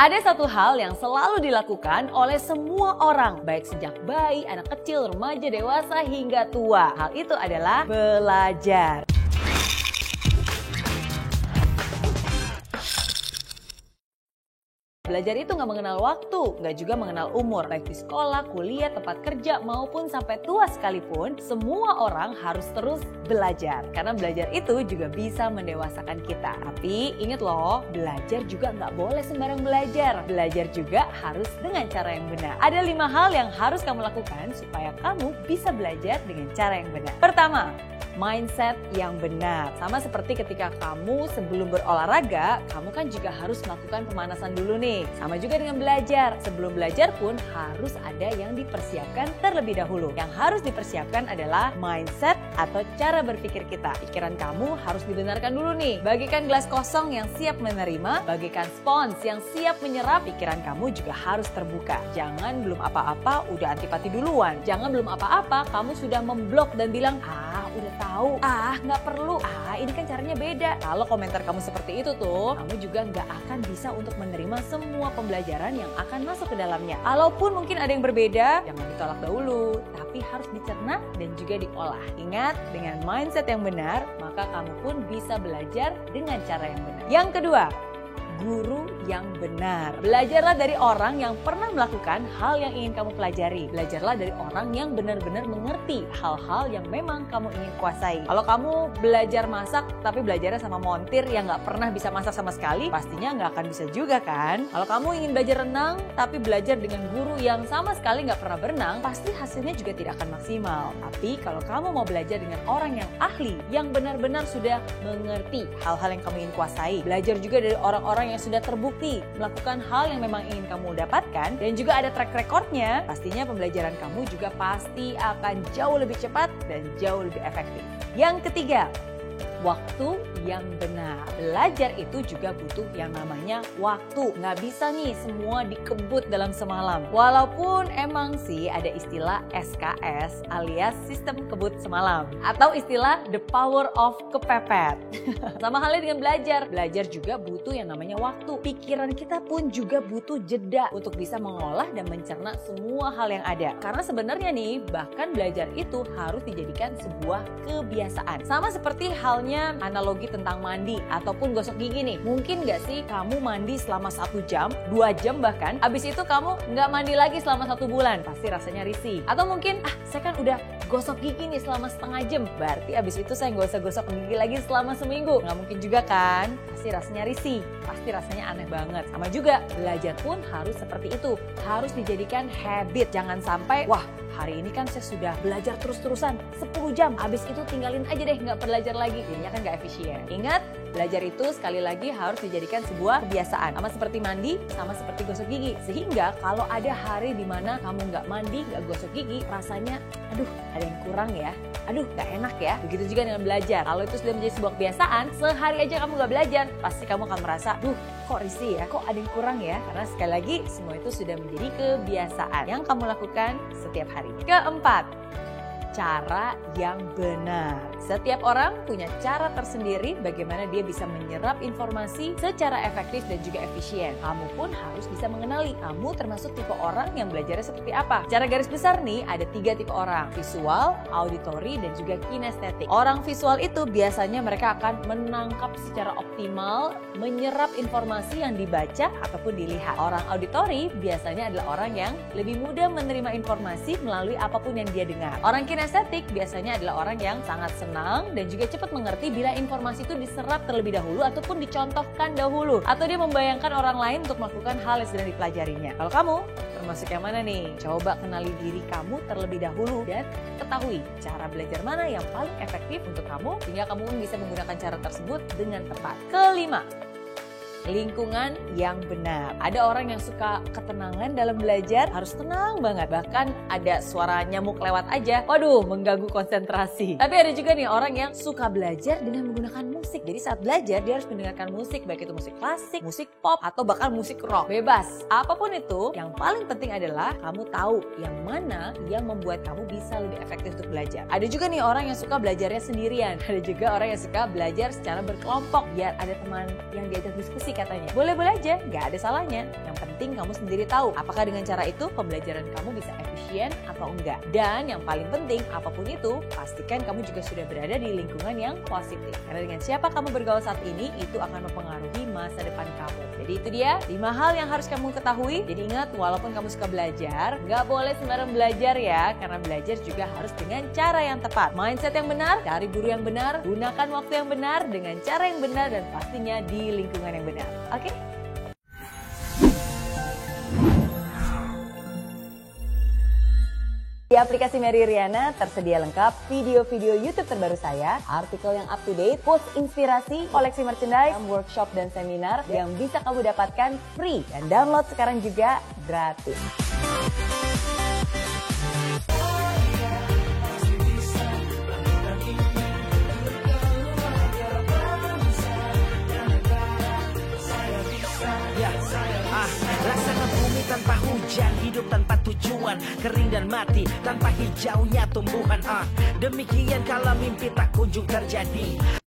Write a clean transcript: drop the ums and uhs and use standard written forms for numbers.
Ada satu hal yang selalu dilakukan oleh semua orang, baik sejak bayi, anak kecil, remaja, dewasa, hingga tua. Hal itu adalah belajar. Belajar itu nggak mengenal waktu, nggak juga mengenal umur. Baik di sekolah, kuliah, tempat kerja, maupun sampai tua sekalipun, semua orang harus terus belajar. Karena belajar itu juga bisa mendewasakan kita. Tapi ingat loh, belajar juga nggak boleh sembarang belajar. Belajar juga harus dengan cara yang benar. Ada 5 hal yang harus kamu lakukan supaya kamu bisa belajar dengan cara yang benar. Pertama, mindset yang benar. Sama seperti ketika kamu sebelum berolahraga, kamu kan juga harus melakukan pemanasan dulu nih. Sama juga dengan belajar. Sebelum belajar pun harus ada yang dipersiapkan terlebih dahulu. Yang harus dipersiapkan adalah mindset atau cara berpikir kita. Pikiran kamu harus dibenarkan dulu nih. Bagikan gelas kosong yang siap menerima, bagikan spons yang siap menyerap. Pikiran kamu juga harus terbuka. Jangan belum apa-apa udah antipati duluan. Jangan belum apa-apa kamu sudah memblok dan bilang, udah tahu, nggak perlu, ini kan caranya beda. Kalau komentar kamu seperti itu tuh, kamu juga nggak akan bisa untuk menerima semua pembelajaran yang akan masuk ke dalamnya. Kalaupun mungkin ada yang berbeda, jangan ditolak dahulu, tapi harus dicerna dan juga diolah. Ingat, dengan mindset yang benar, maka kamu pun bisa belajar dengan cara yang benar. Yang kedua, guru yang benar. Belajarlah dari orang yang pernah melakukan hal yang ingin kamu pelajari. Belajarlah dari orang yang benar-benar mengerti hal-hal yang memang kamu ingin kuasai. Kalau kamu belajar masak tapi belajarnya sama montir yang nggak pernah bisa masak sama sekali, pastinya nggak akan bisa juga kan? Kalau kamu ingin belajar renang tapi belajar dengan guru yang sama sekali nggak pernah berenang, pasti hasilnya juga tidak akan maksimal. Tapi kalau kamu mau belajar dengan orang yang ahli, yang benar-benar sudah mengerti hal-hal yang kamu ingin kuasai, belajar juga dari orang-orang yang sudah terbukti melakukan hal yang memang ingin kamu dapatkan dan juga ada track recordnya, pastinya pembelajaran kamu juga pasti akan jauh lebih cepat dan jauh lebih efektif. Yang ketiga, waktu yang benar. Belajar itu juga butuh yang namanya waktu. Nggak bisa nih semua dikebut dalam semalam. Walaupun emang sih ada istilah SKS alias sistem kebut semalam. Atau istilah the power of kepepet. Sama halnya dengan belajar. Belajar juga butuh yang namanya waktu. Pikiran kita pun juga butuh jeda untuk bisa mengolah dan mencerna semua hal yang ada. Karena sebenarnya nih, bahkan belajar itu harus dijadikan sebuah kebiasaan. Sama seperti halnya analogi tentang mandi ataupun gosok gigi nih. Mungkin gak sih kamu mandi selama 1 jam, 2 jam bahkan, abis itu kamu gak mandi lagi selama 1 bulan, pasti rasanya risih. Atau mungkin, saya kan udah gosok gigi nih selama setengah jam, berarti abis itu saya gak usah gosok gigi lagi selama seminggu. Gak mungkin juga kan, pasti rasanya risih, pasti rasanya aneh banget. Sama juga, belajar pun harus seperti itu, harus dijadikan habit. Jangan sampai, hari ini kan saya sudah belajar terus-terusan 10 jam, abis itu tinggalin aja deh, gak belajar lagi. Jadinya kan gak efisien. Ingat, belajar itu sekali lagi harus dijadikan sebuah kebiasaan. Sama seperti mandi, sama seperti gosok gigi. Sehingga kalau ada hari di mana kamu nggak mandi, nggak gosok gigi, rasanya, ada yang kurang ya. Gak enak ya. Begitu juga dengan belajar. Kalau itu sudah menjadi sebuah kebiasaan, sehari aja kamu nggak belajar, pasti kamu akan merasa, kok risih ya, kok ada yang kurang ya. Karena sekali lagi, semua itu sudah menjadi kebiasaan yang kamu lakukan setiap hari. Keempat, cara yang benar. Setiap orang punya cara tersendiri bagaimana dia bisa menyerap informasi secara efektif dan juga efisien. Kamu pun harus bisa mengenali kamu termasuk tipe orang yang belajarnya seperti apa. Secara garis besar nih ada 3 tipe orang, visual, auditory, dan juga kinestetik. Orang visual itu biasanya mereka akan menangkap secara optimal, menyerap informasi yang dibaca ataupun dilihat. Orang auditory biasanya adalah orang yang lebih mudah menerima informasi melalui apapun yang dia dengar. Orang kinestetik biasanya adalah orang yang sangat senang dan juga cepat mengerti bila informasi itu diserap terlebih dahulu ataupun dicontohkan dahulu, atau dia membayangkan orang lain untuk melakukan hal yang sedang dipelajarinya. Kalau kamu termasuk yang mana nih? Coba kenali diri kamu terlebih dahulu dan ketahui cara belajar mana yang paling efektif untuk kamu sehingga kamu bisa menggunakan cara tersebut dengan tepat. Kelima, lingkungan yang benar. Ada orang yang suka ketenangan dalam belajar, harus tenang banget. Bahkan ada suara nyamuk lewat aja, mengganggu konsentrasi. Tapi ada juga nih orang yang suka belajar dengan menggunakan musik. Jadi saat belajar dia harus mendengarkan musik, baik itu musik klasik, musik pop, atau bahkan musik rock. Bebas. Apapun itu, yang paling penting adalah kamu tahu yang mana yang membuat kamu bisa lebih efektif untuk belajar. Ada juga nih orang yang suka belajarnya sendirian. Ada juga orang yang suka belajar secara berkelompok, biar ada teman yang diajak diskusi sih katanya. Boleh-boleh aja, nggak ada salahnya. Yang penting kamu sendiri tahu apakah dengan cara itu pembelajaran kamu bisa efisien atau enggak. Dan yang paling penting, apapun itu, pastikan kamu juga sudah berada di lingkungan yang positif. Karena dengan siapa kamu bergaul saat ini, itu akan mempengaruhi masa depan kamu. Jadi itu dia 5 hal yang harus kamu ketahui. Jadi ingat, walaupun kamu suka belajar, nggak boleh sembarang belajar ya. Karena belajar juga harus dengan cara yang tepat. Mindset yang benar, cari guru yang benar, gunakan waktu yang benar, dengan cara yang benar, dan pastinya di lingkungan yang benar. Oke? Di aplikasi Mary Riana tersedia lengkap video-video YouTube terbaru saya, artikel yang up to date, post inspirasi, koleksi merchandise, workshop dan seminar yang bisa kamu dapatkan free dan download sekarang juga gratis. Laksana bumi tanpa hujan, hidup tanpa tujuan, kering dan mati tanpa hijaunya tumbuhan. Demikian kalau mimpi tak kunjung terjadi.